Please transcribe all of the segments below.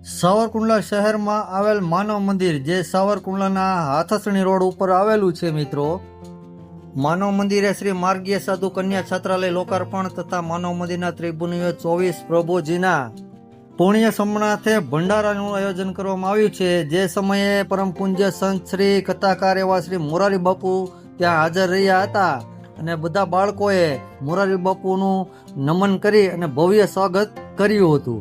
સાવરકુંડલા શહેરમાં આવેલ માનવ મંદિર જે સાવરકુંડલાના હાથસણી રોડ ઉપર આવેલું છે મિત્રો. માનવ મંદિરે શ્રી માર્ગીય સાધુ કન્યા છાત્રાલય લોકાર્પણ તથા માનવ મંદિરના ત્રિભુવનીય 24 પ્રભુજીના પુણ્ય સમનાર્થે ભંડારાનું આયોજન કરવામાં આવ્યું છે. જે સમયે પરમ પૂજ્ય સંત શ્રી કથાકાર એવા શ્રી મોરારી બાપુ ત્યાં હાજર રહ્યા હતા અને બધા બાળકોએ મોરારી બાપુનું નમન કરી અને ભવ્ય સ્વાગત કર્યું હતું.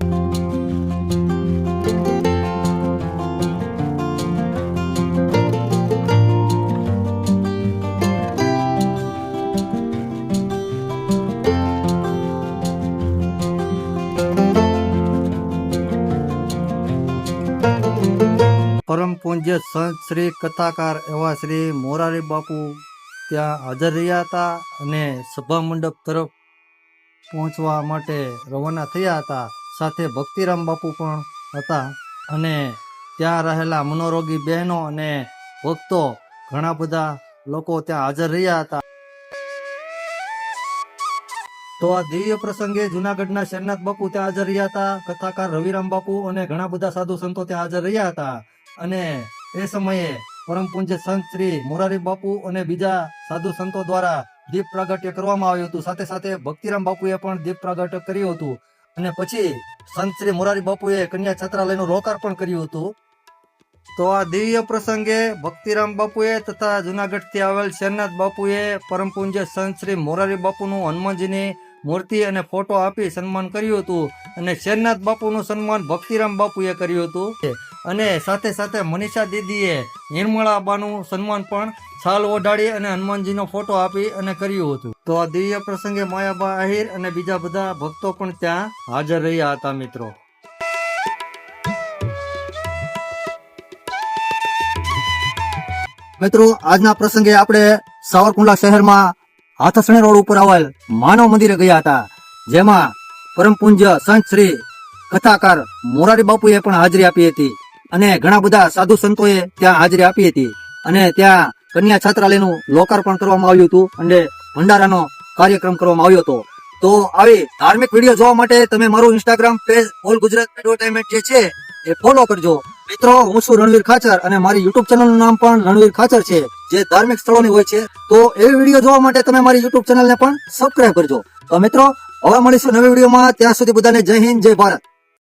પરમ પૂજ્ય સંત શ્રી કથાકાર એવા શ્રી મોરારી બાપુ ત્યાં હાજર રહ્યા હતા અને સભા મંડપ તરફ પહોંચવા માટે રવાના થયા હતા. સાથે ભક્તિરામ બાપુ પણ હતા અને ત્યાં રહેલા મનોરોગી બહેનો અને ભક્તો ઘણા બધા લોકો ત્યાં હાજર રહ્યા હતા. તો આ દિવ્ય પ્રસંગે જુનાગઢના શેરનાથ બાપુ ત્યાં હાજર રહ્યા હતા, કથાકાર રવિરામ બાપુ અને ઘણા બધા સાધુ સંતો ત્યાં હાજર રહ્યા હતા. અને એ સમયે પરમ પૂજ્ય સંત શ્રી મોરારી બાપુ અને બીજા સાધુ સંતો દ્વારા દીપ પ્રાગટ્ય કરવામાં આવ્યું હતું. સાથે સાથે ભક્તિરામ બાપુએ પણ દીપ પ્રાગટ્ય કર્યું હતું અને પછી સંત શ્રી મોરારી બાપુએ કન્યા છાત્રાલયનું લોકાર્પણ કર્યું હતું. તો આ દિવ્ય પ્રસંગે ભક્તિરામ બાપુએ તથા જુનાગઢથી આવેલ શેરનાથ બાપુએ પરમ પૂજ્ય સંત શ્રી મોરારી બાપુનું હનુમાનજીની મૂર્તિ અને ફોટો આપી સન્માન કર્યું હતું અને શેરનાથ બાપુનું સન્માન ભક્તિરામ બાપુએ કર્યું હતું. અને સાથે સાથે મનીષા દીદીએ નિર્મળા બાનું સન્માન પણ છાલ ઓઢાડી અને હનુમાનજીનો ફોટો આપી અને કર્યું હતું. તો આ દિવ્ય પ્રસંગે માયાબા આહિર અને બીજા બધા ભક્તો પણ ત્યાં હાજર રહ્યા હતા મિત્રો. મિત્રો આજના પ્રસંગે આપણે સાવરકુંડલા શહેરમાં હાથસણી રોડ ઉપર આવેલ માનવ મંદિરે ગયા હતા, જેમાં પરમ પૂજ્ય સંત શ્રી કથાકાર મોરારી બાપુએ પણ હાજરી આપી હતી અને ઘણા બધા સાધુ સંતોએ ત્યાં હાજરી આપી હતી અને ત્યાં કન્યા છાત્રાલયનું લોકાર્પણ કરવામાં આવ્યું હતું અને ભંડારાનો કાર્યક્રમ કરવામાં આવ્યો હતો. તો આવી ધાર્મિક વિડીયો જોવા માટે તમે મારું Instagram page all Gujarat advertisement જે છે એ ફોલો કરજો મિત્રો. હું છું રણવીર ખાચર અને મારી યુટ્યુબ ચેનલનું નામ પણ રણવીર ખાચર છે, જે ધાર્મિક સ્થળોની હોય છે. તો એવી વિડીયો જોવા માટે તમે મારી યુટ્યુબ ચેનલને પણ સબસ્ક્રાઇબ કરજો. તો મિત્રો હવે મળીશું નવી વિડીયોમાં. ત્યાં સુધી બધાને જય હિન્દ, જય ભારત.